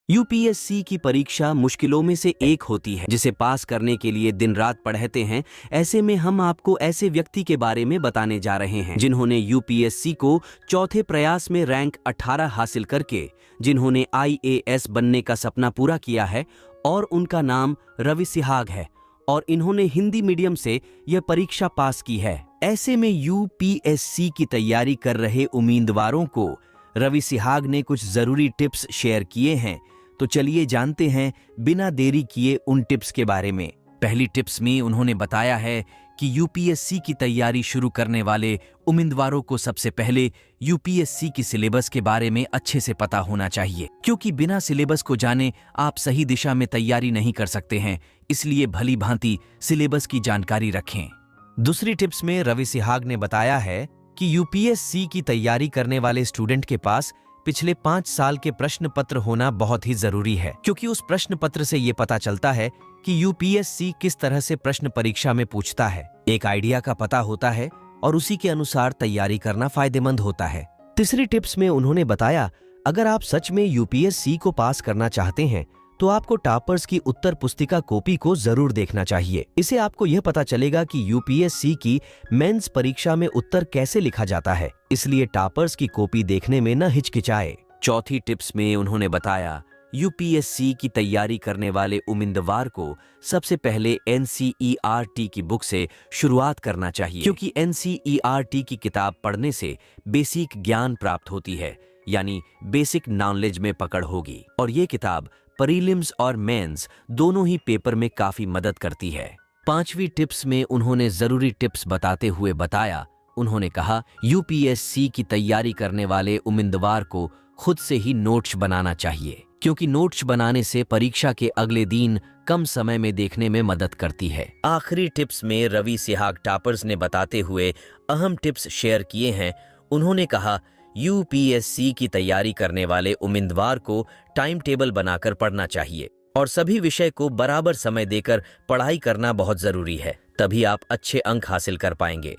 UPSC की परीक्षा मुश्किलों में से एक होती है जिसे पास करने के लिए दिन रात पढ़ते हैं। ऐसे में हम आपको ऐसे व्यक्ति के बारे में बताने जा रहे हैं जिन्होंने यूपीएससी को चौथे प्रयास में रैंक 18 हासिल करके जिन्होंने आईएएस बनने का सपना पूरा किया है, और उनका नाम रवि सिहाग है और इन्होंने हिंदी मीडियम से यह परीक्षा पास की है। ऐसे में यूपीएससी की तैयारी कर रहे उम्मीदवारों को रवि सिहाग ने कुछ जरूरी टिप्स शेयर किए हैं, तो चलिए जानते हैं बिना देरी किए उन टिप्स के बारे में। पहली टिप्स में उन्होंने बताया है कि यूपीएससी की तैयारी शुरू करने वाले उम्मीदवारों को सबसे पहले यूपीएससी की सिलेबस के बारे में अच्छे से पता होना चाहिए, क्योंकि बिना सिलेबस को जाने आप सही दिशा में तैयारी नहीं कर सकते हैं। इसलिए भली भांति सिलेबस की जानकारी रखें। दूसरी टिप्स में रवि सिहाग ने बताया है कि यूपीएससी की तैयारी करने वाले स्टूडेंट के पास पिछले 5 साल के प्रश्न पत्र होना बहुत ही जरूरी है, क्योंकि उस प्रश्न पत्र से ये पता चलता है कि यूपीएससी किस तरह से प्रश्न परीक्षा में पूछता है। एक आइडिया का पता होता है और उसी के अनुसार तैयारी करना फायदेमंद होता है। तीसरी टिप्स में उन्होंने बताया, अगर आप सच में यूपीएससी को पास करना चाहते हैं तो आपको टॉपर्स की उत्तर पुस्तिका कॉपी को जरूर देखना चाहिए। इससे आपको यह पता चलेगा कि यूपीएससी की मेंस परीक्षा में उत्तर कैसे लिखा जाता है, इसलिए टॉपर्स की कॉपी देखने में न हिचकिचाए। चौथी टिप्स में उन्होंने बताया, यूपीएससी की तैयारी करने वाले उम्मीदवार को सबसे पहले एनसीईआरटी की बुक से शुरुआत करना चाहिए, क्योंकि एनसीईआरटी की किताब पढ़ने से बेसिक ज्ञान प्राप्त होती है, यानी बेसिक नॉलेज में पकड़ होगी, और ये किताब प्रीलिम्स और मेंस दोनों ही पेपर में काफी मदद करती है। पांचवी टिप्स में उन्होंने जरूरी टिप्स बताते हुए बताया, उन्होंने कहा, यूपीएससी की तैयारी करने वाले उम्मीदवार को खुद से ही नोट्स बनाना चाहिए, क्योंकि नोट्स बनाने से परीक्षा के अगले दिन कम समय में देखने में मदद करती है। आखिरी टिप्स में रवि सिहाग टॉपर्स ने बताते हुए अहम टिप्स शेयर किए हैं। उन्होंने कहा, यूपीएससी की तैयारी करने वाले उम्मीदवार को टाइम टेबल बनाकर पढ़ना चाहिए और सभी विषय को बराबर समय देकर पढ़ाई करना बहुत जरूरी है, तभी आप अच्छे अंक हासिल कर पाएंगे।